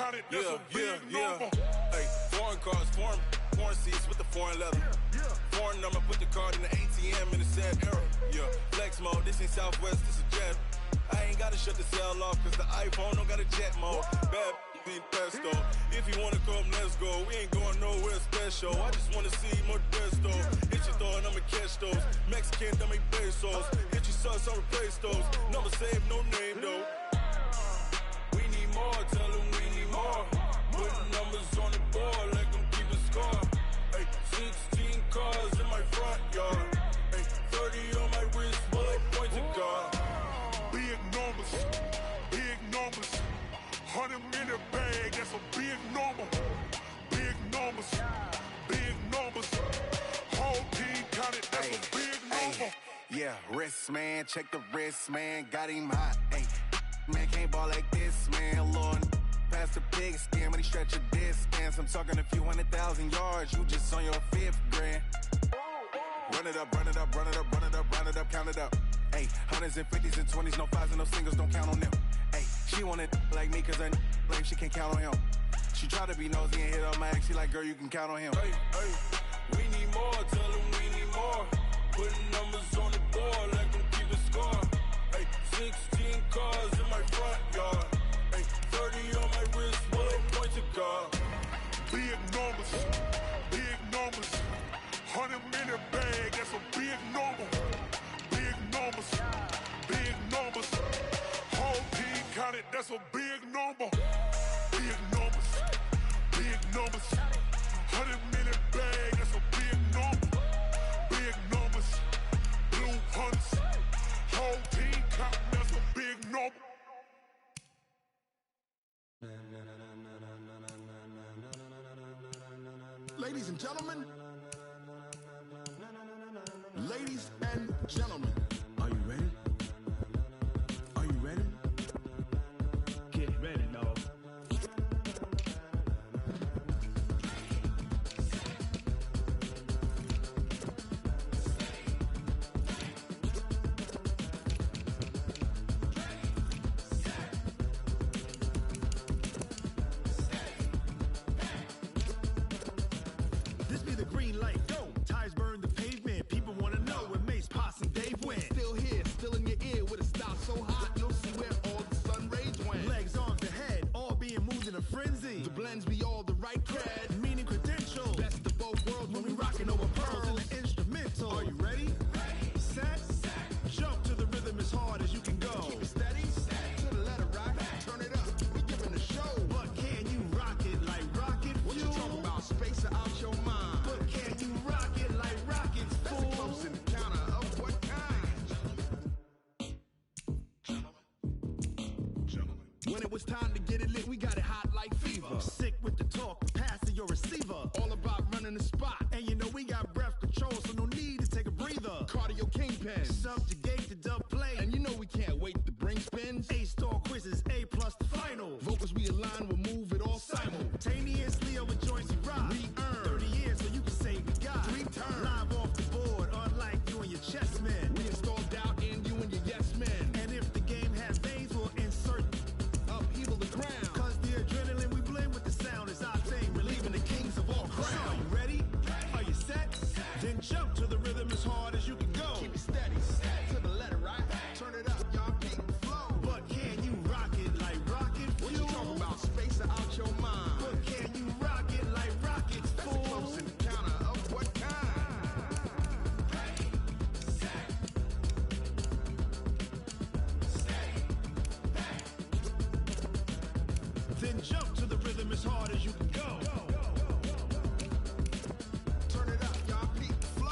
counted, that's a big number. Hey, foreign cars, foreign seats with the foreign leather. Foreign number, put the card in the ATM in the sad era. Yeah, flex mode, this ain't Southwest, this is jet. I ain't gotta shut the cell off, cause the iPhone don't got a jet mode. Bad be pesto. If you wanna come, let's go. We ain't going nowhere special. I just wanna see more Modesto. Hit your thought, I'ma catch those. Mexican, don't make pesos. Hit your sauce, I'll replace those. Number save, no name though. We need more, tell them we need more. Putting numbers on the board, like them keep a score. Hey, 16 cars in my front yard. Hey, 30 on my wrist, while I point to God. Big numbers, big numbers. 100 in the bag, that's a big number. Big numbers, big numbers. Whole team counted, that's a big number. Yeah, wrist man, check the wrist man, got him hot. Ay, man can't ball like this, man. Lord, past the big skin, but he stretch a distance. I'm talking a few 100,000 yards, you just on your 5th grand. Run it up, run it up, run it up, run it up, run it up, count it up. Ayy, 100s and 50s and 20s, no 5s and no singles, don't count on them. Ayy, she want it like me, cause her like she can't count on him. She try to be nosy and hit on my ex, she like, girl, you can count on him. Hey, hey, we need more, tell them we need more. Putting numbers on the board, like them keep a score. Hey, 16 cars in my front yard. Hey, 30 on my wrist, while I point to God. Big numbers, big numbers. 100 in the bag, that's a big number. Big numbers, big numbers. Whole team counted, that's a big number. Big numbers, big numbers. 100 in the bag, that's a big number. Big numbers, blue hunts. Whole team counting, that's a big number. Ladies and gentlemen, ladies and gentlemen, are you ready? Are you ready? Get ready, dog. This be the green light, go! Tires burn the pavement, people wanna know where Mace, Posse, and Dave went. Still here, still in your ear, with a style so hot, you'll see where all the sun rays went. Legs, arms, the head, all being moved in a frenzy. The blends be all the right cred, meaning credentials. Best of both worlds when we rockin' over pearls in the instrumental. Are you ready? Ready. Set. Jump to the rhythm as hard as you can go. Keep it steady. To the letter right. Turn it up. We giving a show. But can you rock it like rocket fuel? What you talking about? Space out your mind. But can you rock it like rockets, fool? That's a close encounter of what kind? Gentlemen. When it was time to get it lit, we got it hot like fever. Sick with the talk, pass to your receiver. All about running the spot. And you know we got breath control, so no need to take a breather. Cardio kingpin, subjugate the dub play. And you know we can't wait to bring spins. A-star quizzes, A+ the final. Vocals we align, we'll move it all simultaneously over joints we rock. We earn 30 years so you can say we got 3 turns. Live off the board, unlike you and your chess men. We install doubt in you and your yes men. And if the game has veins, we'll insert upheaval the ground. Cause the adrenaline we blend with the sound is our thing, relieving the kings of all crowns. So are you ready? Are you set? Then jump to the rhythm as hard as you can go. Keep it steady, to the letter right. Turn it up, y'all keep the flow. But can you rock it like rocket fuel? What you talking about? Space out your mind. But can you rock it like rockets, fool? That's a close encounter of what kind? Ready, set, steady, back. Then jump to the rhythm as hard as you can go. Turn it up, y'all keep the flow.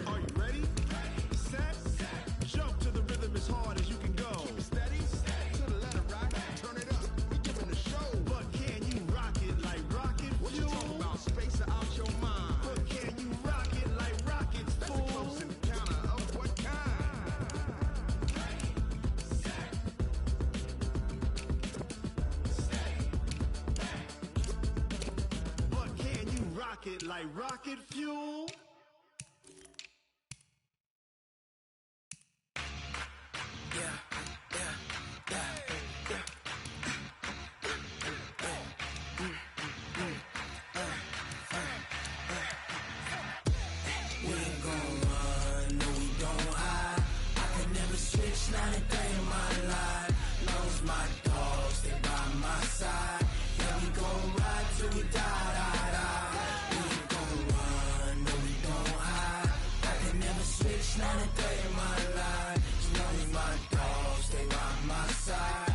Are you ready? Set. Jump to the rhythm as hard as you can go. rocket like rocket fuel. Not a day in my life. Knows my dogs, they by my side. Yeah, we gon' ride till we die. We ain't gon' run, no, we don't hide. I can never switch, not a day in my life. Knows my dogs, they by my side.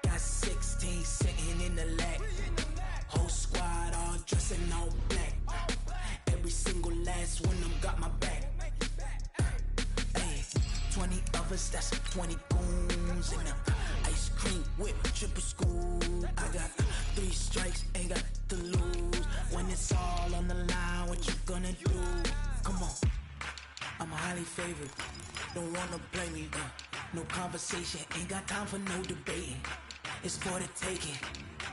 Got 16 sitting in the lag. Whole squad all dressing all black. Every single last one of them got my back. Hey, 20 of us, that's 20 goons. And ice cream whip, triple school. I got 3 strikes, ain't got to lose. When it's all on the line, what you gonna do? Come on, I'm highly favored. Don't wanna play me, no conversation. Ain't got time for no debating. It's for the taking,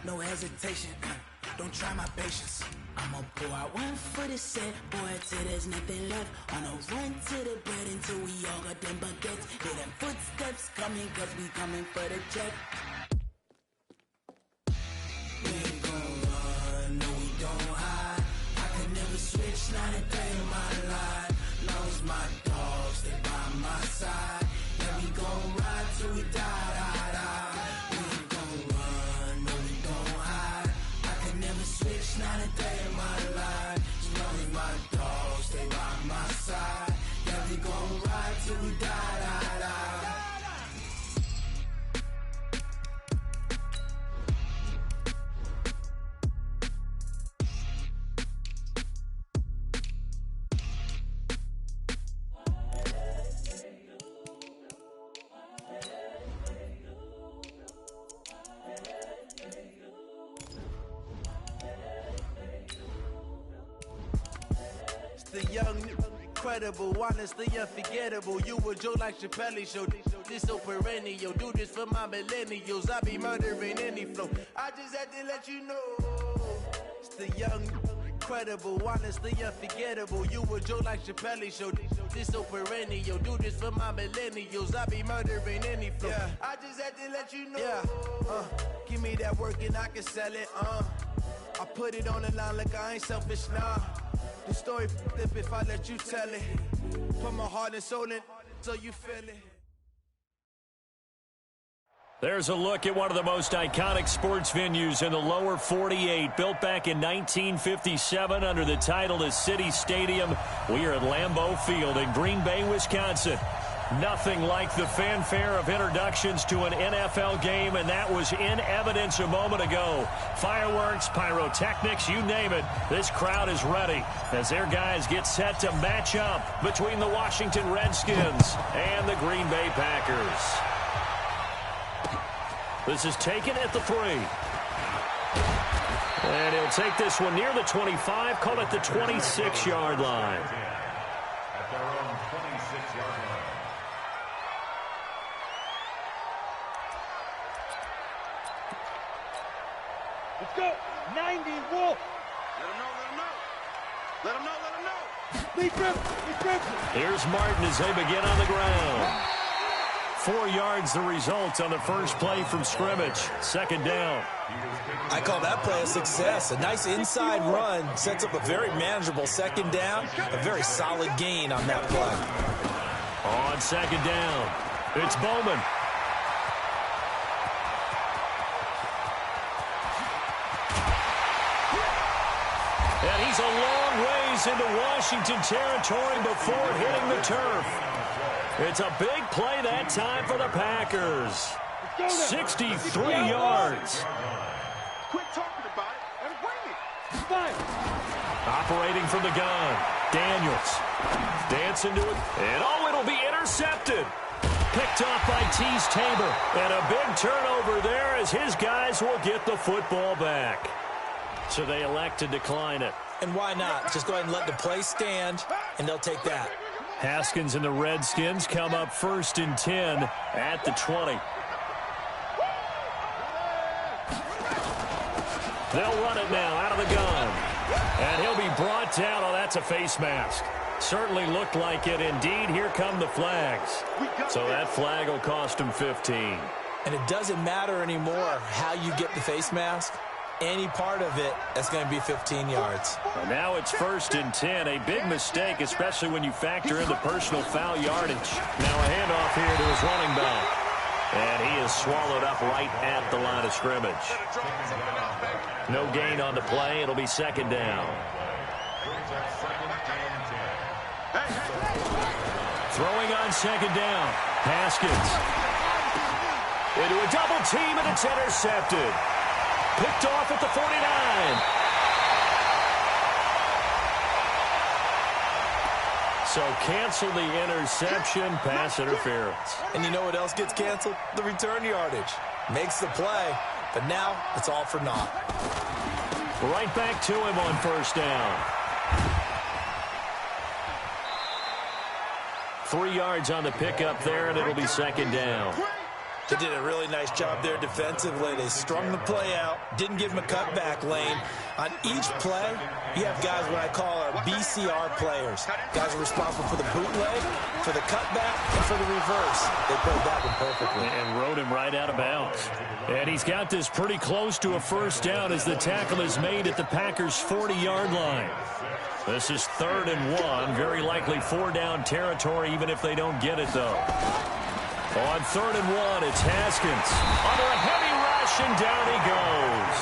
no hesitation. Don't try my patience. I'ma pour out one for the set, boy, till there's nothing left. On a run to the bed until we all got them baguettes. Hear them footsteps coming, cause we coming for the check. We ain't gon' run, no, we don't hide. I could never switch, not a day in my life. Knows my dogs, they by my side. Yeah, we gon' ride till we die. We ain't gon' run, no, we don't hide. I could never switch, not a day in my life. As long as my dogs stay by my side. Yeah, we gon' ride till we die. The young, incredible, honestly unforgettable. You a joke like Chappelle show. This so perennial. Do this for my millennials. I be murdering any flow. I just had to let you know. It's the young, incredible, honestly unforgettable. You a joke like Chappelle show. This so perennial. Do this for my millennials. I be murdering any flow. Yeah. I just had to let you know. Yeah. Give me that work and I can sell it. I put it on the line like I ain't selfish, nah. The story flip if I let you tell it. Put my heart and soul in so you feel it. There's a look at one of the most iconic sports venues in the lower 48. Built back in 1957 under the title of City Stadium. We are at Lambeau Field in Green Bay, Wisconsin. Nothing like the fanfare of introductions to an NFL game, and that was in evidence a moment ago. Fireworks, pyrotechnics, you name it. This crowd is ready as their guys get set to match up between the Washington Redskins and the Green Bay Packers. This is taken at the 3. And he'll take this one near the 25, call it the 26-yard line. At their own 26-yard line. Let's go. 90, Wolf. Let him know, let him know. Let him know, let him know. Lee Griffin. Here's Martin as they begin on the ground. 4 yards the result on the first play from scrimmage. Second down. I call that play a success. A nice inside run sets up a very manageable second down. A very solid gain on that play. On second down, it's Bowman. And he's a long ways into Washington territory before hitting the turf. It's a big play that time for the Packers. 63 yards. Quit talking about it and bring it. Fine. Operating from the gun, Daniels. Dancing to it, and it'll be intercepted. Picked off by Tease Tabor. And a big turnover there as his guys will get the football back. So they elect to decline it. And why not? Just go ahead and let the play stand, and they'll take that. Haskins and the Redskins come up 1st and 10 at the 20. They'll run it now out of the gun. And he'll be brought down. Oh, that's a face mask. Certainly looked like it. Indeed, here come the flags. So that flag will cost him 15. And it doesn't matter anymore how you get the face mask. Any part of it, that's going to be 15 yards. And now it's 1st and 10. A big mistake, especially when you factor in the personal foul yardage. Now a handoff here to his running back. And he is swallowed up right at the line of scrimmage. No gain on the play. It'll be 2nd down. Throwing on 2nd down. Haskins. Into a double team, and it's intercepted. Picked off at the 49. So cancel the interception, pass interference. And you know what else gets canceled? The return yardage. Makes the play, but now it's all for naught. Right back to him on 1st down. 3 yards on the pickup there, and it'll be 2nd down. They did a really nice job there defensively. They strung the play out, didn't give him a cutback lane. On each play, you have guys what I call our BCR players. Guys are responsible for the bootleg, for the cutback, and for the reverse. They played that one perfectly. And rode him right out of bounds. And he's got this pretty close to a 1st down as the tackle is made at the Packers' 40-yard line. This is 3rd and 1. Very likely 4-down territory, even if they don't get it, though. On 3rd and 1, it's Haskins. Under a heavy rush, and down he goes.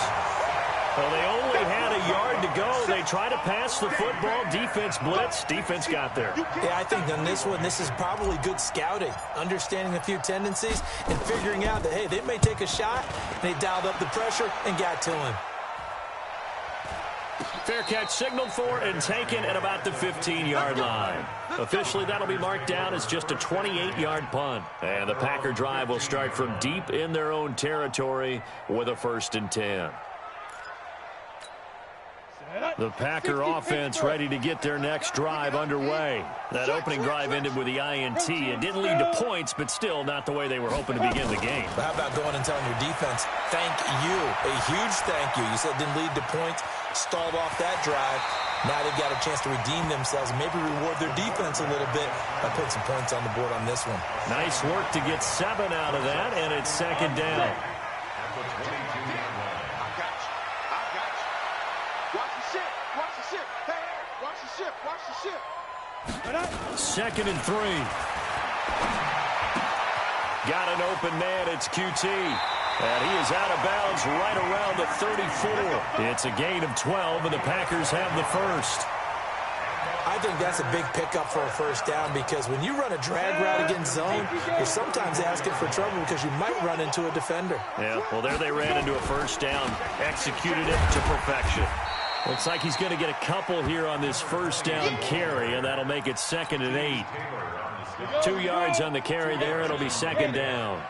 Well, they only had a yard to go. They try to pass the football. Defense blitz. Defense got there. Yeah, I think on this one, this is probably good scouting, understanding a few tendencies, and figuring out that, hey, they may take a shot, and they dialed up the pressure and got to him. Fair catch signaled for and taken at about the 15-yard line. Officially, that'll be marked down as just a 28-yard punt. And the Packer drive will start from deep in their own territory with a 1st and 10. The Packer offense ready to get their next drive underway. That opening drive ended with the INT. It didn't lead to points, but still not the way they were hoping to begin the game. But how about going and telling your defense, thank you, a huge thank you. You said it didn't lead to points, stalled off that drive. Now they've got a chance to redeem themselves and maybe reward their defense a little bit by putting some points on the board on this one. Nice work to get 7 out of that, and it's 2nd down. Second and 3. Got an open man. It's QT. And he is out of bounds right around the 34. It's a gain of 12, and the Packers have the 1st. I think that's a big pickup for a 1st down because when you run a drag route against zone, you're sometimes asking for trouble because you might run into a defender. Yeah, well, there they ran into a 1st down. Executed it to perfection. Looks like he's going to get a couple here on this 1st down carry, and that'll make it 2nd and 8. 2 yards on the carry there. It'll be 2nd down.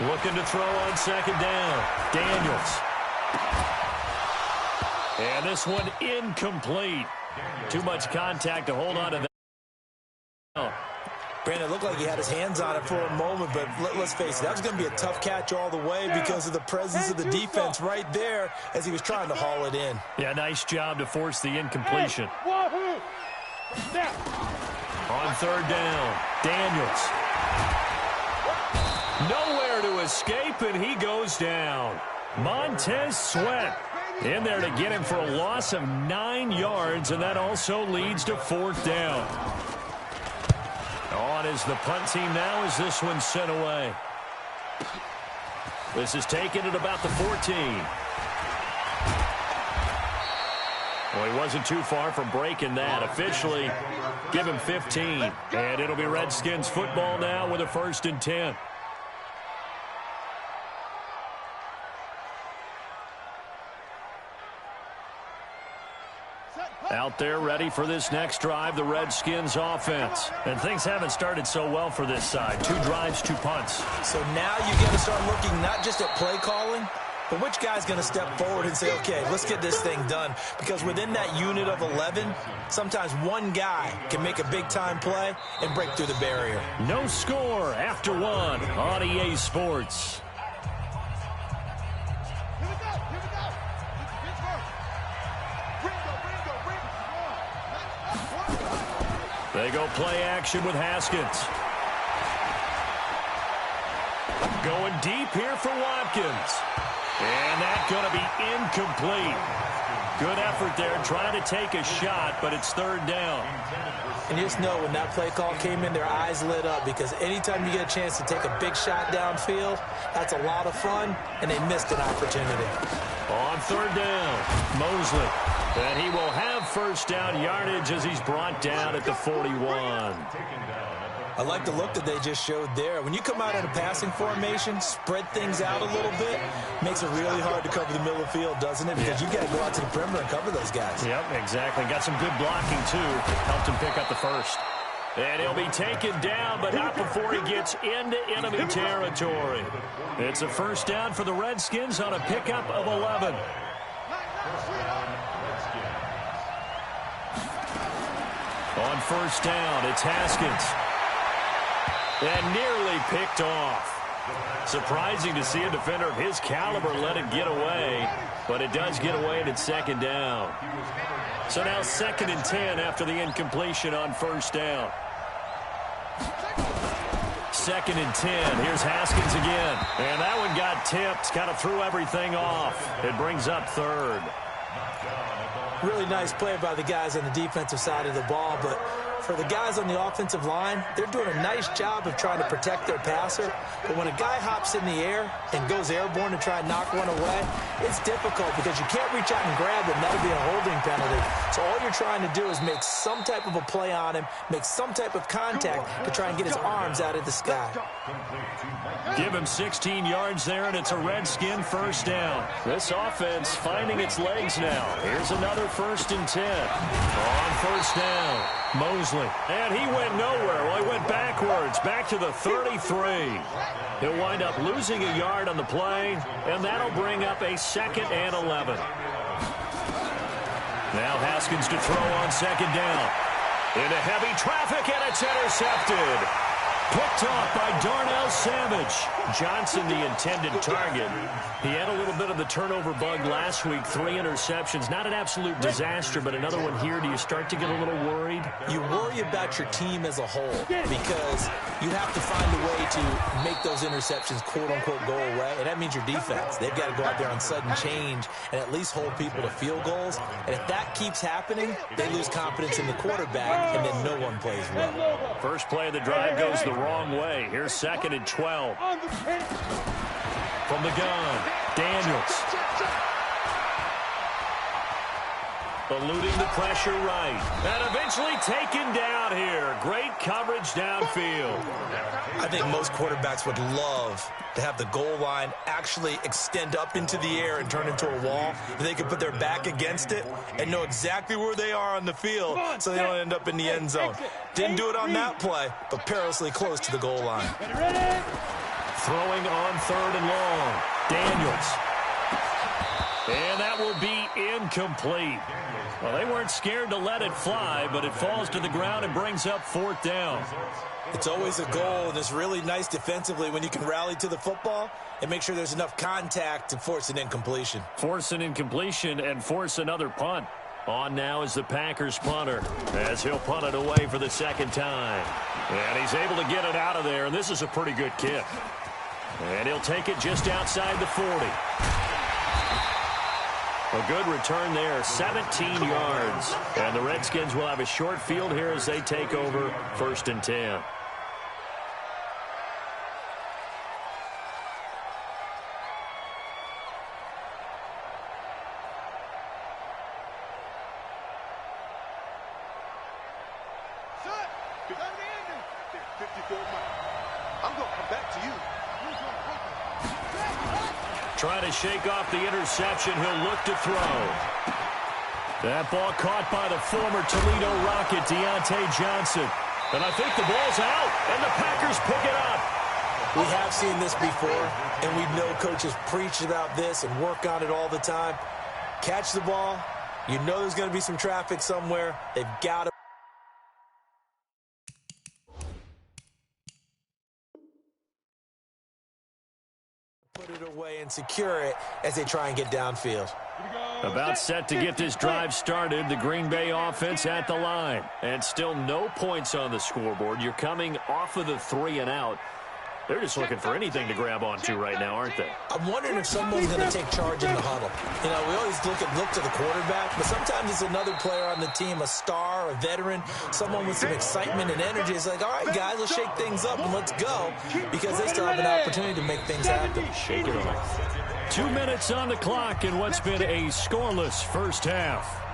Looking to throw on 2nd down. Daniels. And this one incomplete. Too much contact to hold on to that. Brandon, it looked like he had his hands on it for a moment, but let's face it, that was going to be a tough catch all the way because of the presence of the defense right there as he was trying to haul it in. Yeah, nice job to force the incompletion. On 3rd down, Daniels. Nowhere to escape, and he goes down. Montez Sweat in there to get him for a loss of 9 yards, and that also leads to 4th down. On is the punt team now as this one's sent away. This is taken at about the 14. Well, he wasn't too far from breaking that. Officially, give him 15. And it'll be Redskins football now with a 1st and 10. Out there ready for this next drive, the Redskins offense. And things haven't started so well for this side. 2 drives, 2 punts. So now you got to start looking not just at play calling, But which guy's going to step forward and say, okay, let's get this thing done? Because within that unit of 11, sometimes one guy can make a big-time play and break through the barrier. No score after one on EA Sports. They go play action with Haskins. Going deep here for Watkins. And that's going to be incomplete. Good effort there trying to take a shot, but it's third down. And you just know when that play call came in, their eyes lit up, because anytime you get a chance to take a big shot downfield, that's a lot of fun, and they missed an opportunity. On third down, Mosley. And he will have first down yardage as he's brought down at the 41. I like the look that they just showed there. When you come out in a passing formation, spread things out a little bit, makes it really hard to cover the middle of the field, doesn't it? Because you got to go out to the perimeter and cover those guys. Yep, exactly. Got some good blocking, too. Helped him pick up the first. And he'll be taken down, but not before he gets into enemy territory. It's a first down for the Redskins on a pickup of 11. On first down, it's Haskins. And nearly picked off. Surprising to see a defender of his caliber let it get away, but it does get away and it's second down. So now 2nd and 10 after the incompletion on first down. 2nd and 10. Here's Haskins again. And that one got tipped, kind of threw everything off. It brings up third. Really nice play by the guys on the defensive side of the ball, but for the guys on the offensive line, they're doing a nice job of trying to protect their passer. But when a guy hops in the air and goes airborne to try and knock one away, it's difficult because you can't reach out and grab him. That would be a holding penalty. So all you're trying to do is make some type of a play on him, make some type of contact to try and get his arms out of the sky. Give him 16 yards there, and it's a Redskin first down. This offense finding its legs now. Here's another 1st and 10. On first down, Mosley. And he went nowhere. Well, he went backwards, back to the 33. He'll wind up losing a yard on the play, and that'll bring up a 2nd and 11. Now Haskins to throw on 2nd down. Into heavy traffic, and it's intercepted. Picked off by Darnell Savage. Johnson, the intended target. He had a little bit of the turnover bug last week. 3 interceptions. Not an absolute disaster, but another one here. Do you start to get a little worried? You worry about your team as a whole because you have to find a way to make those interceptions, quote-unquote, go away. And that means your defense. They've got to go out there on sudden change and at least hold people to field goals. And if that keeps happening, they lose confidence in the quarterback, and then no one plays well. First play of the drive goes the wrong way. Here's 2nd and 12. From the gun, Daniels. Eluding the pressure right. And eventually taken down here. Great coverage downfield. I think most quarterbacks would love to have the goal line actually extend up into the air and turn into a wall. They could put their back against it and know exactly where they are on the field so they don't end up in the end zone. Didn't do it on that play, but perilously close to the goal line. Throwing on 3rd and long. Daniels. And that will be incomplete. Well, they weren't scared to let it fly, but it falls to the ground and brings up 4th down. It's always a goal, and it's really nice defensively when you can rally to the football and make sure there's enough contact to force an incompletion. Force an incompletion and force another punt. On now is the Packers punter, as he'll punt it away for the 2nd time. And he's able to get it out of there, and this is a pretty good kick. And he'll take it just outside the 40. A good return there, 17 yards. And the Redskins will have a short field here as they take over 1st and 10. Trying to shake off the interception. He'll look to throw. That ball caught by the former Toledo Rocket, Deontay Johnson. And I think the ball's out, and the Packers pick it up. We have seen this before, and we know coaches preach about this and work on it all the time. Catch the ball. You know there's going to be some traffic somewhere. They've got to put it away and secure it as they try and get downfield. About set to get this drive started, the Green Bay offense at the line. And still no points on the scoreboard. You're coming off of the 3 and out. They're just looking for anything to grab onto right now, aren't they? I'm wondering if someone's going to take charge in the huddle. You know, we always look to the quarterback, but sometimes it's another player on the team, a star, a veteran, someone with some excitement and energy. It's like, all right, guys, let's shake things up and let's go, because they still have an opportunity to make things happen. Shake it off. 2 minutes on the clock in what's been a scoreless first half.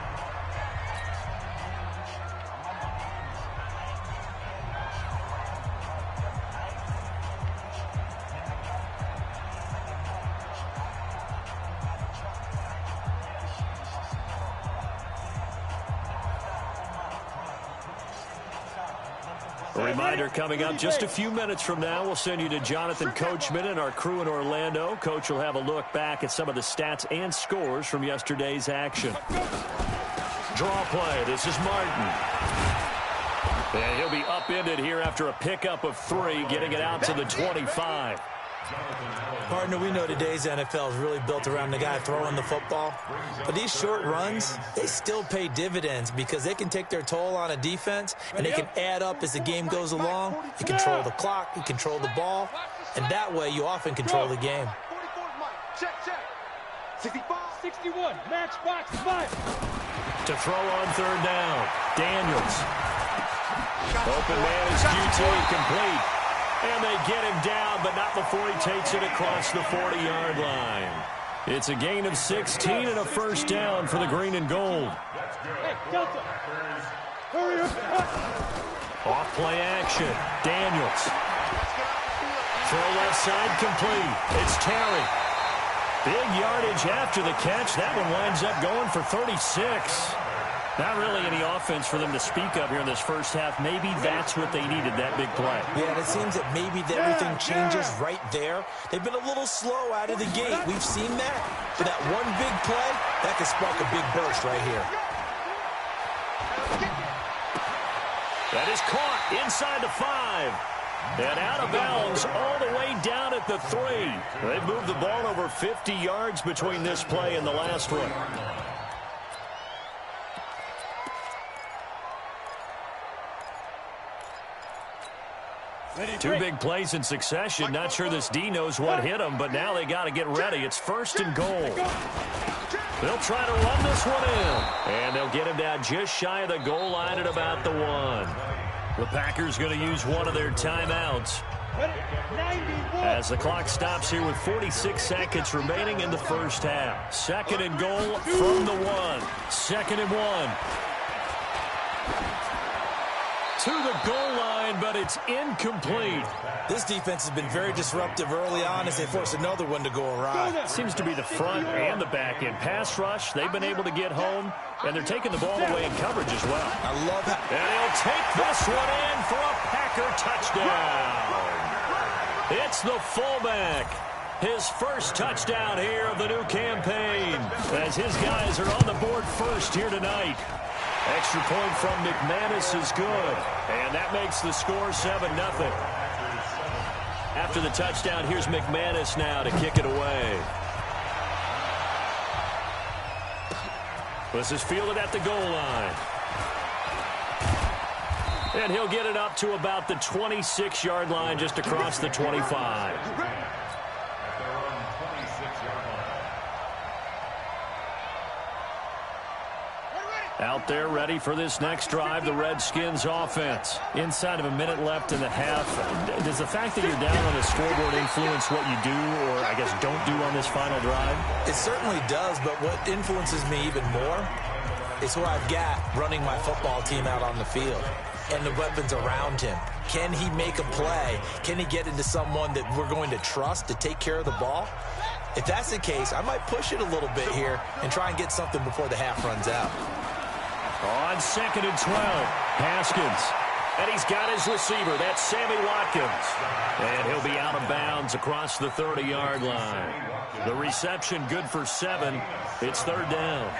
A reminder coming up just a few minutes from now. We'll send you to Jonathan Coachman and our crew in Orlando. Coach will have a look back at some of the stats and scores from yesterday's action. Draw play. This is Martin. And he'll be upended here after a pickup of 3, getting it out to the 25. Partner, we know today's NFL is really built around the guy throwing the football. But these short runs, they still pay dividends because they can take their toll on a defense, and they can add up as the game goes along. You control the clock, you control the ball, and that way you often control the game. 65, 61, match box 5. To throw on 3rd down, Daniels. Open man is QT, complete. And they get him down, but not before he takes it across the 40-yard line. It's a gain of 16 and a first down for the green and gold. Hey, Delta. Hurry up. Off play action. Daniels. Throw left side complete. It's Terry. Big yardage after the catch. That one winds up going for 36. Not really any offense for them to speak of here in this first half. Maybe that's what they needed, that big play. Yeah, and it seems that maybe everything changes right there. They've been a little slow out of the gate. We've seen that. For that one big play, that could spark a big burst right here. That is caught inside the 5. And out of bounds all the way down at the 3. They've moved the ball over 50 yards between this play and the last one. Two big plays in succession. Not sure this D knows what hit him, but now they got to get ready. It's 1st and goal. They'll try to run this one in. And they'll get him down just shy of the goal line at about the 1. The Packers going to use one of their timeouts as the clock stops here with 46 seconds remaining in the first half. 2nd and goal from the 1. 2nd and 1. To the goal line, but it's incomplete. This defense has been very disruptive early on as they force another one to go awry. Seems to be the front and the back end. Pass rush, they've been able to get home, and they're taking the ball away in coverage as well. I love that. And he'll take this one in for a Packer touchdown. It's the fullback. His first touchdown here of the new campaign, as his guys are on the board first here tonight. Extra point from McManus is good, and that makes the score 7-0. After the touchdown, here's McManus now to kick it away. This is fielded at the goal line. And he'll get it up to about the 26-yard line, just across the 25. Out there ready for this next drive, the Redskins offense. Inside of a minute left in the half. Does the fact that you're down on the scoreboard influence what you do, or I guess don't do on this final drive? It certainly does, but what influences me even more is who I've got running my football team out on the field and the weapons around him. Can he make a play? Can he get into someone that we're going to trust to take care of the ball? If that's the case, I might push it a little bit here and try and get something before the half runs out. On 2nd and 12, Haskins And he's got his receiver. That's Sammy Watkins. And he'll be out of bounds across the 30-yard line. The reception good for 7. It's third down.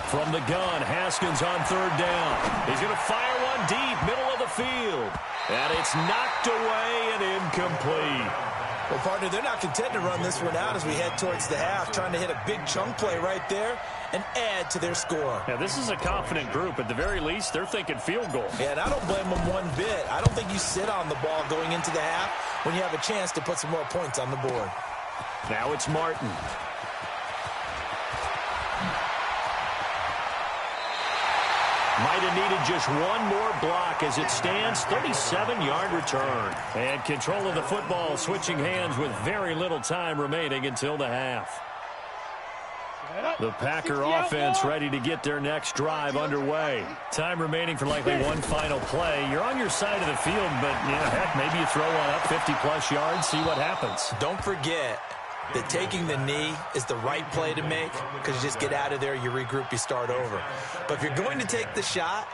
From the gun, Haskins on third down. He's going to fire one deep, middle of the field. And it's knocked away and incomplete. Well, partner, they're not content to run this one out as we head towards the half, trying to hit a big chunk play right there and add to their score. Yeah, this is a confident group. At the very least, they're thinking field goal. Yeah, and I don't blame them one bit. I don't think you sit on the ball going into the half when you have a chance to put some more points on the board. Now it's Martin. Might have needed just one more block as it stands. 37-yard return. And control of the football switching hands with very little time remaining until the half. The Packer offense ready to get their next drive underway. Time remaining for likely one final play. You're on your side of the field, but yeah, heck, maybe you throw one up 50-plus yards, see what happens. Don't forget that taking the knee is the right play to make because you just get out of there, you regroup, you start over. But if you're going to take the shot,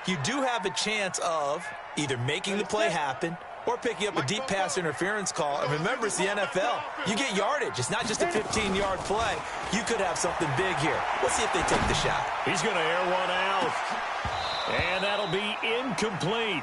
you do have a chance of either making the play happen or picking up a deep pass interference call. And remember, it's the NFL. You get yardage. It's not just a 15-yard play. You could have something big here. Let's see if they take the shot. He's going to air one out. And that'll be incomplete.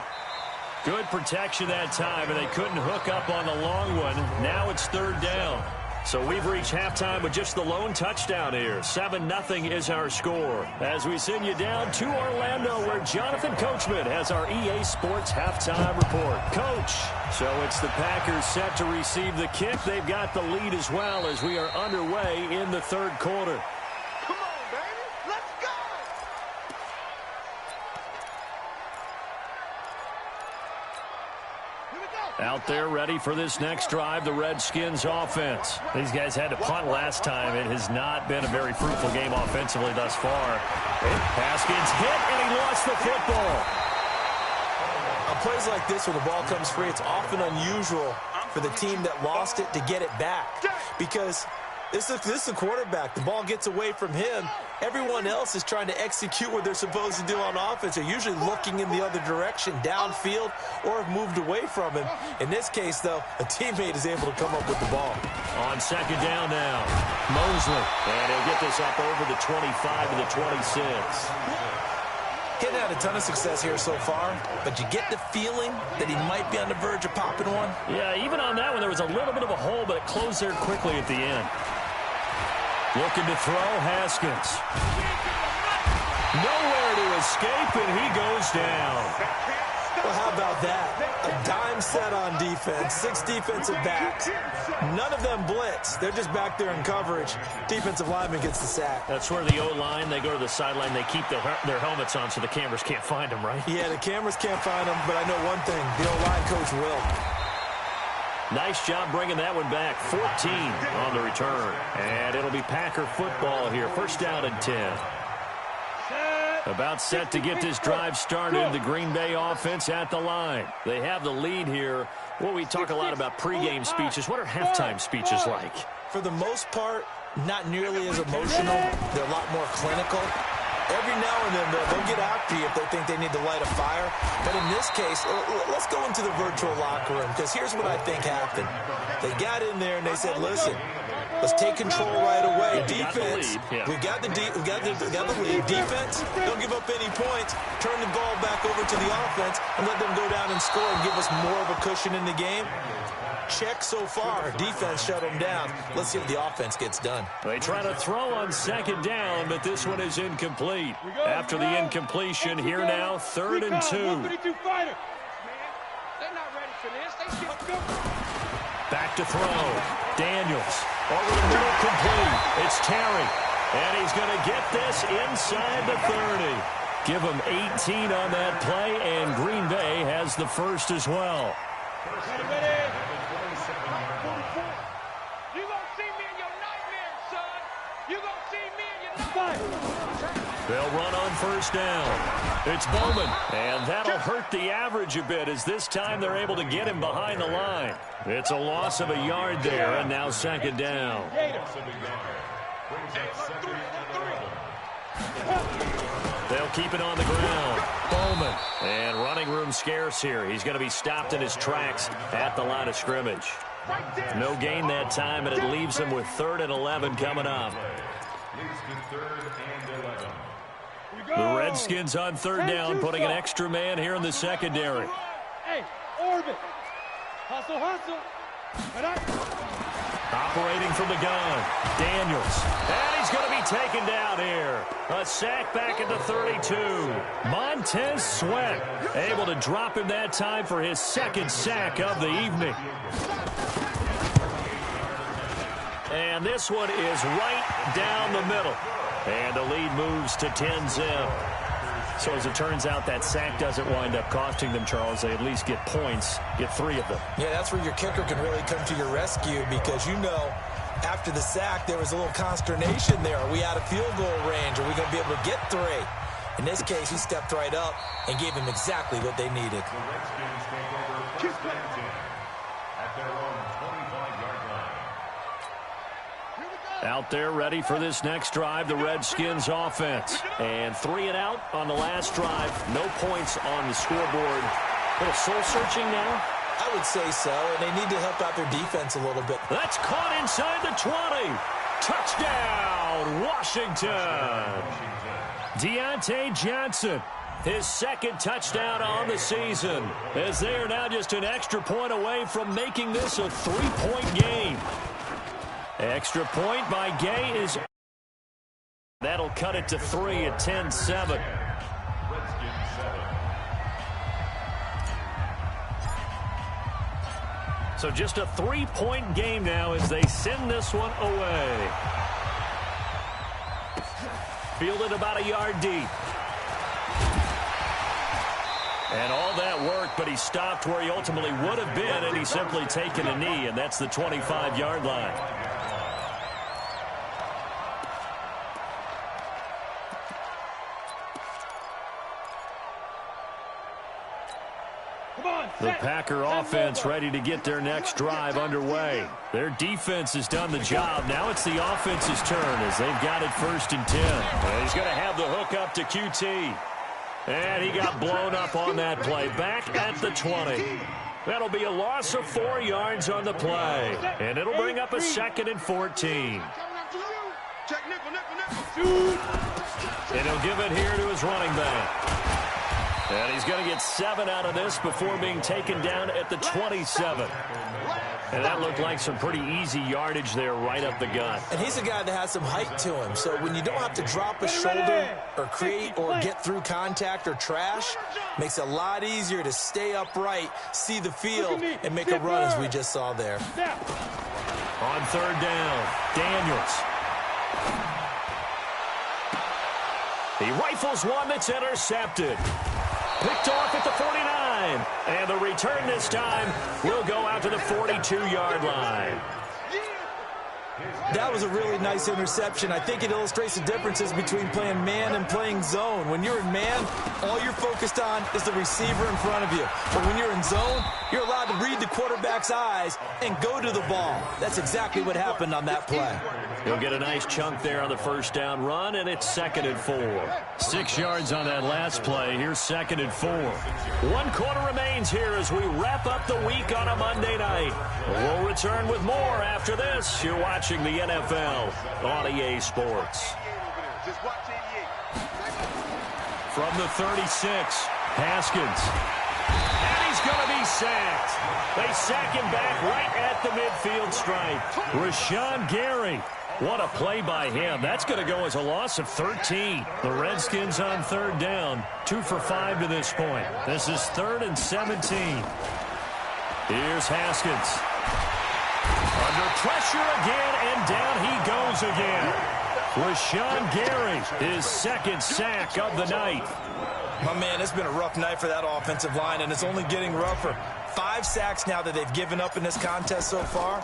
Good protection that time, and they couldn't hook up on the long one. Now it's third down. So we've reached halftime with just the lone touchdown here. 7-0 is our score. As we send you down to Orlando, where Jonathan Coachman has our EA Sports halftime report. Coach, so it's the Packers set to receive the kick. They've got the lead as well as we are underway in the third quarter. Come on, baby. Let's go. Out there ready for this next drive, the Redskins offense. These guys had to punt last time. It has not been a very fruitful game offensively thus far. Haskins hit, and he lost the football. On plays like this, when the ball comes free, it's often unusual for the team that lost it to get it back. Because this is the quarterback. The ball gets away from him. Everyone else is trying to execute what they're supposed to do on offense. They're usually looking in the other direction, downfield, or have moved away from him. In this case, though, a teammate is able to come up with the ball. On second down now, Mosley. And he'll get this up over the 25 to the 26. He hadn't had a ton of success here so far, but you get the feeling that he might be on the verge of popping one. Yeah, even on that one, there was a little bit of a hole, but it closed there quickly at the end. Looking to throw, Haskins. Nowhere to escape, and he goes down. Well, how about that? A dime set on defense, 6 defensive backs. None of them blitz. They're just back there in coverage. Defensive lineman gets the sack. That's where the O-line, they go to the sideline, they keep their helmets on so the cameras can't find them, right? Yeah, the cameras can't find them, but I know one thing. The O-line coach will. Nice job bringing that one back. 14 on the return. And it'll be Packer football here. First down and 10. About set to get this drive started. The Green Bay offense at the line. They have the lead here. Well, we talk a lot about pregame speeches. What are halftime speeches like? For the most part, not nearly as emotional. They're a lot more clinical. Every now and then, they'll get after you if they think they need to light a fire. But in this case, let's go into the virtual locker room, because here's what I think happened. They got in there and they said, listen, let's take control right away. Defense, we got the lead. Defense, don't give up any points. Turn the ball back over to the offense and let them go down and score and give us more of a cushion in the game. Check so far. Defense shut them down. Let's see if the offense gets done. They try to throw on second down, but this one is incomplete. After the incompletion, here now, third and 2. Back to throw. Daniels. Over the middle, complete. It's Terry. And he's going to get this inside the 30. Give him 18 on that play, and Green Bay has the first as well. They'll run on first down. It's Bowman, and that'll hurt the average a bit as this time they're able to get him behind the line. It's a loss of a yard there, and now second down. They'll They'll keep it on the ground. Bowman. And running room scarce here. He's going to be stopped in his tracks at the line of scrimmage. No gain that time, and it leaves him with 3rd and 11 coming up. The Redskins on 3rd down, putting an extra man here in the secondary. Hey, orbit. Hustle, hustle. Operating from the gun, Daniels. And he's going to be taken down here. A sack back at the 32. Montez Sweat able to drop him that time for his 2nd sack of the evening. And this one is right down the middle. And the lead moves to 10-zip. So as it turns out, that sack doesn't wind up costing them, Charles. They at least get points, get 3 of them. Yeah, that's where your kicker can really come to your rescue because, after the sack, there was a little consternation there. Are we out of field goal range? Are we going to be able to get 3? In this case, he stepped right up and gave them exactly what they needed. The Redskins take over 1st and 10 at their own 25-yard line. Out there ready for this next drive, the Redskins offense. And 3 and out on the last drive. No points on the scoreboard. A little soul-searching now? I would say so, and they need to help out their defense a little bit. That's caught inside the 20. Touchdown, Washington. Deontay Johnson, his 2nd touchdown on the season, as they are now just an extra point away from making this a 3-point game. Extra point by Gay is... That'll cut it to 3 at 10-7. So just a 3-point game now as they send this one away. Fielded about a yard deep. And all that work, but he stopped where he ultimately would have been, and he's simply taken a knee, and that's the 25-yard line. The Packer offense ready to get their next drive underway. Their defense has done the job. Now it's the offense's turn as they've got it 1st and 10. And he's going to have the hook up to QT. And he got blown up on that play. Back at the 20. That'll be a loss of 4 yards on the play. And it'll bring up a 2nd and 14. And he'll give it here to his running back. And he's going to get 7 out of this before being taken down at the 27. And that looked like some pretty easy yardage there right up the gut. And he's a guy that has some height to him. So when you don't have to drop a shoulder or create or get through contact or trash, makes it a lot easier to stay upright, see the field, and make a run as we just saw there. On 3rd down, Daniels. He rifles one that's intercepted. Picked off at the 49. And the return this time will go out to the 42-yard line. That was a really nice interception. I think it illustrates the differences between playing man and playing zone. When you're in man, all you're focused on is the receiver in front of you. But when you're in zone, you're allowed to read the quarterback's eyes and go to the ball. That's exactly what happened on that play. He'll get a nice chunk there on the 1st down run, and it's 2nd and 4. 6 yards on that last play. Here's 2nd and 4. 1 quarter remains here as we wrap up the week on a Monday night. We'll return with more after this. You're watching the NFL on EA Sports. From the 36, Haskins. And he's going to be sacked. They sack him back right at the midfield stripe. Rashawn Gary. What a play by him. That's going to go as a loss of 13. The Redskins on 3rd down. 2 for 5 to this point. This is 3rd and 17. Here's Haskins. Under pressure again, and down he goes again. Rashawn Gary, his 2nd sack of the night. My man, it's been a rough night for that offensive line, and it's only getting rougher. 5 sacks now that they've given up in this contest so far.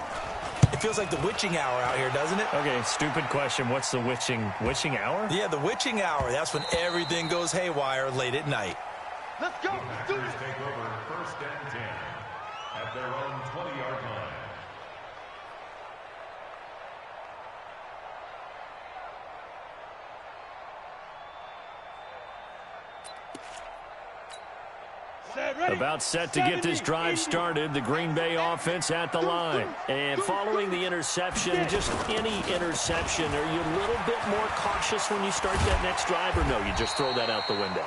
It feels like the witching hour out here, doesn't it? Okay, stupid question. What's the witching hour? Yeah, the witching hour. That's when everything goes haywire late at night. Let's go. Take over 1st and 10 at their own 20-yard line. About set to get this drive started, the Green Bay offense at the line. And following the interception, just any interception, are you a little bit more cautious when you start that next drive, or no, you just throw that out the window?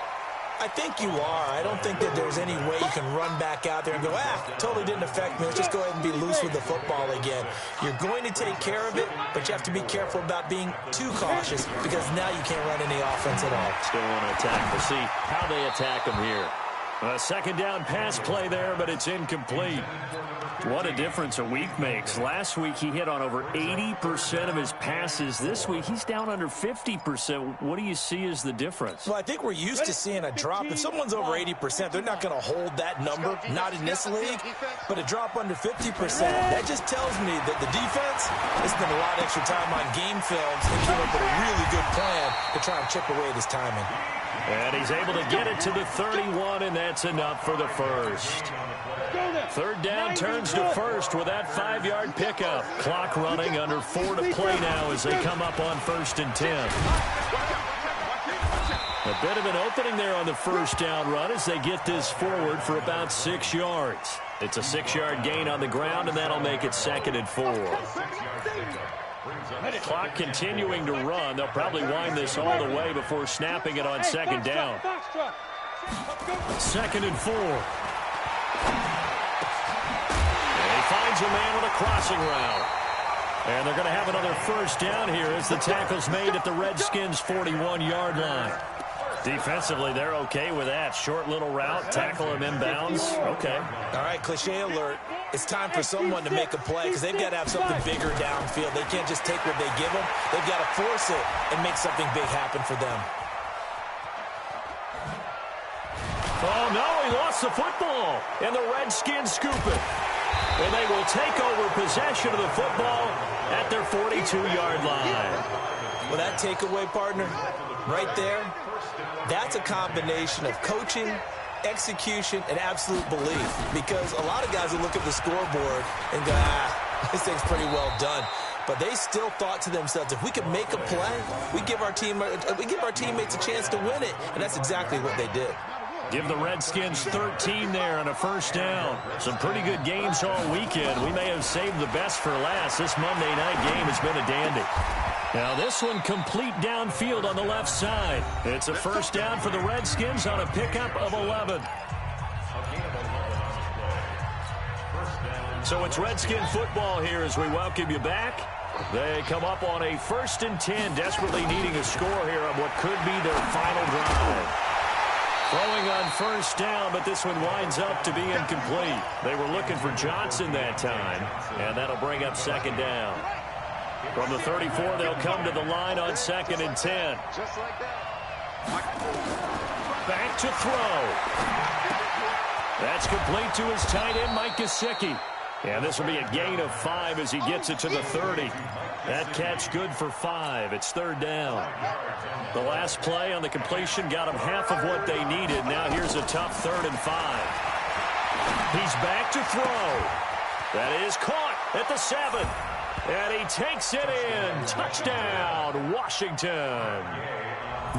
I think you are. I don't think that there's any way you can run back out there and go, totally didn't affect me. Let's just go ahead and be loose with the football again. You're going to take care of it, but you have to be careful about being too cautious because now you can't run any offense at all. Still want to attack. We'll see how they attack them here. A second down pass play there, but it's incomplete. What a difference a week makes. Last week he hit on over 80% of his passes. This week he's down under 50%. What do you see as the difference? Well, I think we're used to seeing a drop. If someone's over 80%, they're not going to hold that number, not in this league. But a drop under 50%, that just tells me that the defense has spent a lot of extra time on game films and came up with a really good plan to try and chip away at his timing. And he's able to get it to the 31, and that's enough for the first. Third down turns to first with that 5-yard pickup. Clock running, under 4 to play now as they come up on 1st and 10. A bit of an opening there on the first down run as they get this forward for about 6 yards. It's a 6-yard gain on the ground, and that'll make it 2nd and 4. Clock continuing to run. They'll probably wind this all the way before snapping it on 2nd down. 2nd and 4. And he finds a man with a crossing route. And they're going to have another first down here as the tackle's made at the Redskins' 41-yard line. Defensively, they're okay with that. Short little route, tackle him inbounds. Okay. All right, cliche alert. It's time for someone to make a play because they've got to have something bigger downfield. They can't just take what they give them. They've got to force it and make something big happen for them. Oh, no, he lost the football. And the Redskins scoop it. And they will take over possession of the football at their 42-yard line. Well, that takeaway, partner, right there, that's a combination of coaching, execution, and absolute belief. Because a lot of guys will look at the scoreboard and go, this thing's pretty well done. But they still thought to themselves, if we can make a play, we give our teammates a chance to win it. And that's exactly what they did. Give the Redskins 13 there on a first down. Some pretty good games all weekend. We may have saved the best for last. This Monday night game has been a dandy. Now this one complete downfield on the left side. It's a first down for the Redskins on a pickup of 11. So it's Redskin football here as we welcome you back. They come up on a 1st and 10, desperately needing a score here on what could be their final drive. Throwing on first down, but this one winds up to be incomplete. They were looking for Johnson that time, and that'll bring up 2nd down. From the 34, they'll come to the line on 2nd and 10. Back to throw. That's complete to his tight end, Mike Gesicki. And this will be a gain of 5 as he gets it to the 30. That catch good for 5. It's 3rd down. The last play on the completion got him half of what they needed. Now here's a tough 3rd and 5. He's back to throw. That is caught at the 7. And he takes it in. Touchdown, Washington.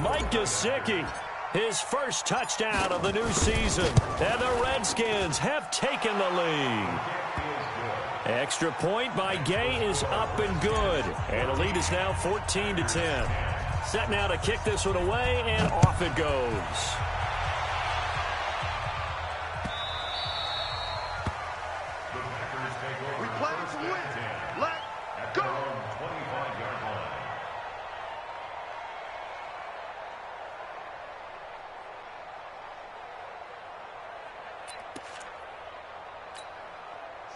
Mike Gesicki, his first touchdown of the new season. And the Redskins have taken the lead. Extra point by Gay is up and good. And the lead is now 14-10. Set now to kick this one away, and off it goes. We play to win. Let's go. 25-yard line.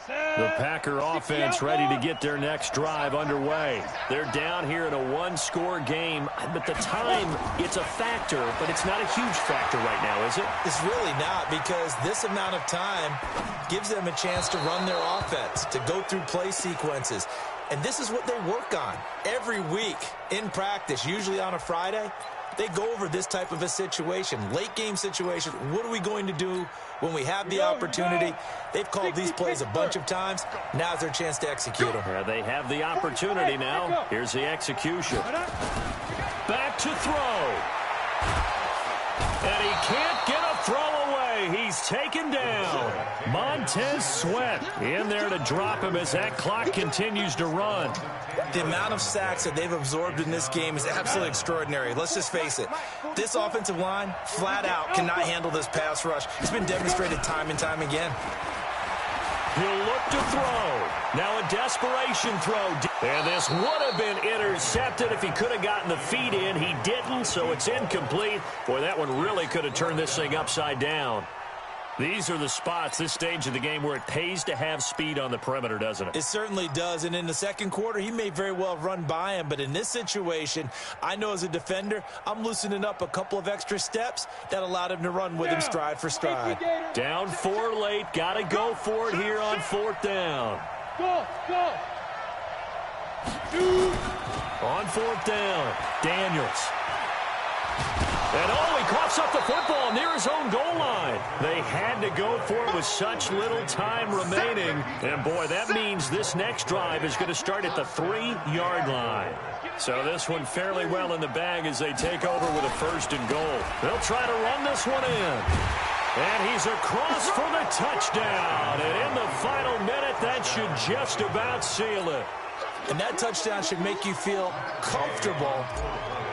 The Packer offense ready to get their next drive underway. They're down here in a 1-score game, but the time, it's a factor, but it's not a huge factor right now, is it? It's really not, because this amount of time gives them a chance to run their offense, to go through play sequences. And this is what they work on every week in practice, usually on a Friday. They go over this type of a situation, late game situation. What are we going to do when we have the opportunity? They've called these plays a bunch of times. Now's their chance to execute them. Yeah, they have the opportunity now. Here's the execution. Back to throw. And he can't get a throw away he's taken down. Montez Sweat in there to drop him as that clock continues to run. The amount of sacks that they've absorbed in this game is absolutely extraordinary. Let's just face it. This offensive line, flat out, cannot handle this pass rush. It's been demonstrated time and time again. He'll look to throw. Now a desperation throw. And this would have been intercepted if he could have gotten the feet in. He didn't, so it's incomplete. Boy, that one really could have turned this thing upside down. These are the spots, this stage of the game, where it pays to have speed on the perimeter, doesn't it? It certainly does. And in the second quarter, he may very well run by him. But in this situation, I know as a defender, I'm loosening up a couple of extra steps that allowed him to run with him stride for stride. Down 4 late. Got to go for it here on 4th down. Go, go. On 4th down, Daniels. And he coughs up the football near his own goal line. They had to go for it with such little time remaining. And, boy, that means this next drive is going to start at the 3-yard line. So this one fairly well in the bag as they take over with a 1st and goal. They'll try to run this one in. And he's across for the touchdown. And in the final minute, that should just about seal it. And that touchdown should make you feel comfortable.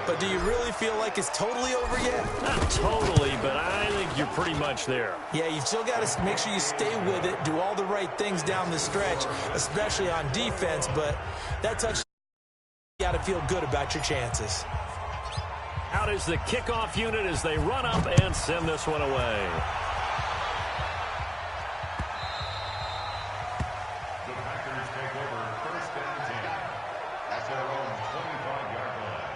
But do you really feel like it's totally over yet? Not totally, but I think you're pretty much there. Yeah, you've still got to make sure you stay with it, do all the right things down the stretch, especially on defense. But that touchdown, you got to feel good about your chances. Out is the kickoff unit as they run up and send this one away. The Packers take over 1st and 10 at their own 25-yard line.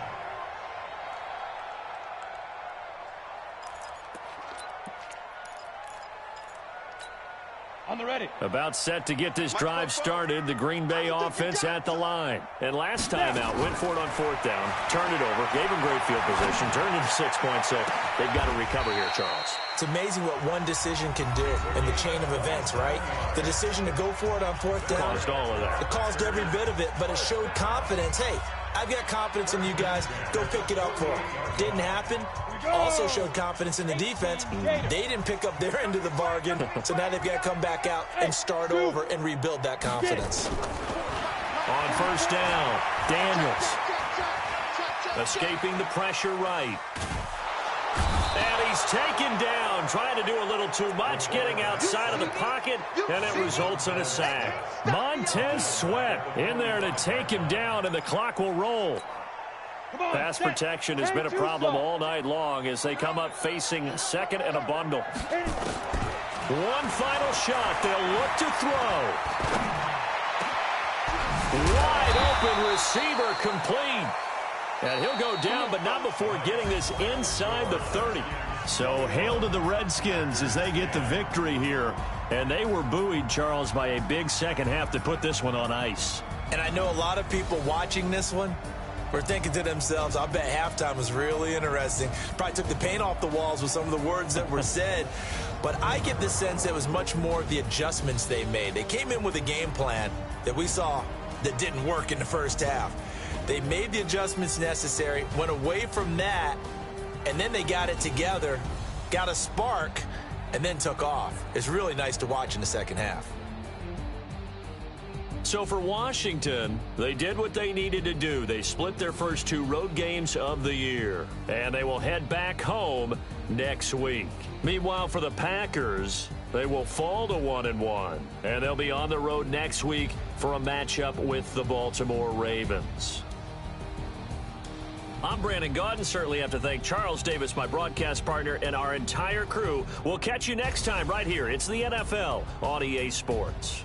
On the ready. About set to get this drive started, the Green Bay offense at the line. And last time out, went for it on 4th down, turned it over, gave him great field position, turned into 6 points, so they've got to recover here, Charles. It's amazing what one decision can do in the chain of events, right? The decision to go for it on 4th down. Caused all of that. It caused every bit of it, but it showed confidence. Hey, I've got confidence in you guys. Go pick it up for them. Didn't happen. Also showed confidence in the defense. They didn't pick up their end of the bargain, so now they've got to come back out and start over and rebuild that confidence. On 1st down, Daniels. Escaping the pressure right. And he's taken down, trying to do a little too much, getting outside of the pocket, and it results in a sack. Montez Sweat in there to take him down, and the clock will roll. Pass protection has been a problem all night long as they come up facing 2nd and a bundle. One final shot. They'll look to throw. Wide open receiver complete. And he'll go down, but not before getting this inside the 30. So hail to the Redskins as they get the victory here. And they were buoyed, Charles, by a big second half to put this one on ice. And I know a lot of people watching this one were thinking to themselves, I bet halftime was really interesting. Probably took the paint off the walls with some of the words that were said. But I get the sense it was much more of the adjustments they made. They came in with a game plan that we saw that didn't work in the first half. They made the adjustments necessary, went away from that, and then they got it together, got a spark, and then took off. It's really nice to watch in the second half. So for Washington, they did what they needed to do. They split their first 2 road games of the year, and they will head back home next week. Meanwhile, for the Packers, they will fall to 1-1, and they'll be on the road next week for a matchup with the Baltimore Ravens. I'm Brandon Gaudin. Certainly have to thank Charles Davis, my broadcast partner, and our entire crew. We'll catch you next time right here. It's the NFL on EA Sports.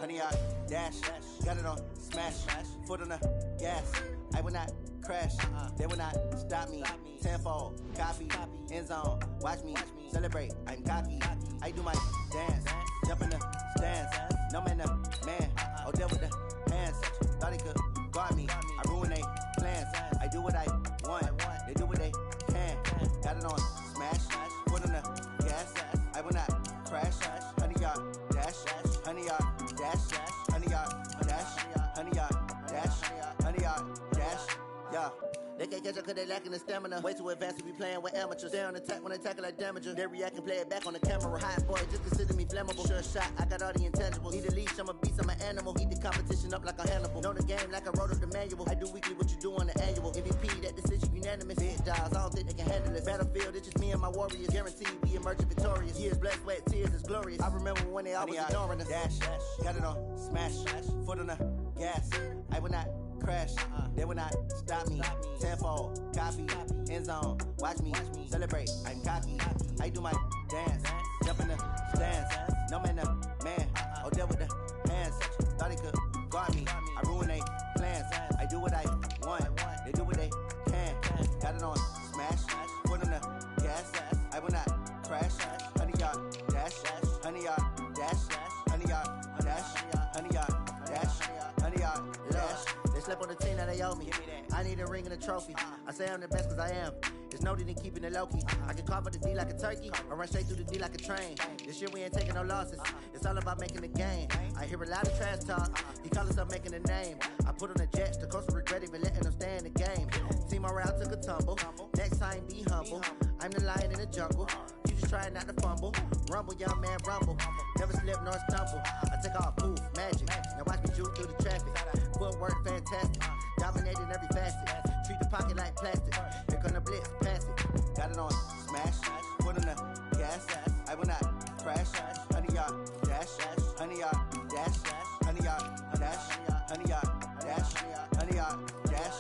100 yard dash. Got it on smash. Foot on the gas. I will not crash. They will not stop me. Tenfold, copy, end zone. Watch me celebrate. I'm cocky. I do my dance. Jump in the stands. No man, the man. Oh, deal with the hands. Thought he could guard me. I ruin they plans. I do what I want. They do what they can. Got it on smash. Foot on the gas. I will not crash. 100 yard dash. 100 yard dash. 100 yard dash. 100 yard dash. 100 yard dash. Yeah. They can't catch up cause they lacking the stamina. Way too advanced to be playing with amateurs. Stay on attack when they tackle like damager. They react and play it back on the camera. Hot boy, just consider me flammable. Sure shot, I got all the intangibles. Need a leash, I'm a beast, I'm an animal. Heat the competition up like a Hannibal. Know the game like I wrote up the manual. I do weekly what you do on the annual. MVP, that decision unanimous. Big dials, I don't think they can handle it. Battlefield, it's just me and my warriors. Guaranteed we emerging victorious. Years, blood, sweat, tears, it's glorious. I remember when they always ignoring us. Dash, got it on smash. Foot on the gas. I will not crash. They will not stop me. Tenfold, copy, end zone. Watch me celebrate. I'm cocky. I do my dance. Jump in the stands. No man, the man. Oh, deal with the hands. Thought he could guard me. I ruin they plans. I do what I want. They do what they can. Got it on smash. Foot on the gas. I will not crash. 100 yard dash. 100 yard dash. 100 yard dash. 100 yard dash. 100 yard dash. They slept on the team that they owe me. I need a ring and a trophy. I say I'm the best cause I am. It's noted in keeping it low-key. I can carve up the D like a turkey or run straight through the D like a train. This year we ain't taking no losses. It's all about making the game. I hear a lot of trash talk. He call himself making a name. I put on the jets. The coach will regret even letting them stay in the game. Team morale took a tumble. Next time be humble. I'm the lion in the jungle. You just try not to fumble. Rumble, young man, rumble. Never slip nor stumble. I take off, poof, magic. Now watch me juke through the traffic. Footwork fantastic. Dominating every facet. Treat the pocket like plastic. Here come the blitz, pass it. Got it on smash. Foot on the gas. I will not crash. 100 yard dash. 100 yard dash. 100 yard dash. 100 yard dash. 100 yard dash.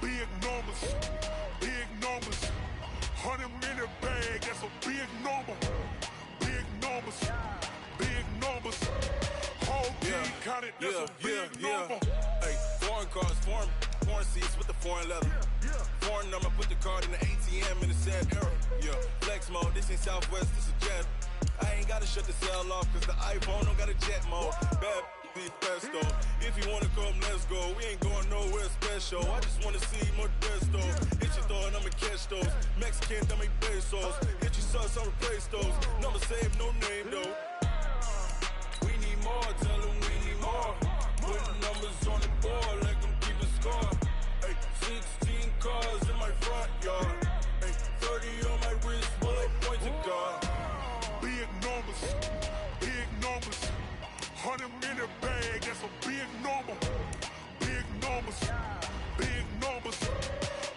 Big numbers, big numbers. 100-minute bag, that's a big number. Big numbers, big numbers. Whole team counted, that's a big number. Hey, foreign cars, foreign seats with the foreign leather. Foreign number, put the card in the ATM in the sad era. Yeah, flex mode, this ain't Southwest, this is Jet. I ain't gotta shut the cell off, cause the iPhone don't got a jet mode. Bad be pesto. If you wanna come, let's go. We ain't going nowhere special. I just wanna see more Modesto. Hit your thought, I'ma catch those. Mexican, dame pesos. Hit your sauce, I'll replace those. Number save, no name though. We need more, tell them we need more. Putting numbers on the board, like them keep a score. Hey, 16 cars in my front yard. Hey, 30 on my wrist, bullet point to God. Big numbers, big numbers. 100-minute bag, that's a big number. Big numbers, big numbers.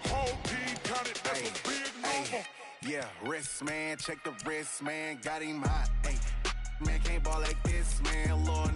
Whole team counted, that's a big number. Yeah, wrist man, check the wrist man, got him hot. Ay, man can't ball like this, man. Lord,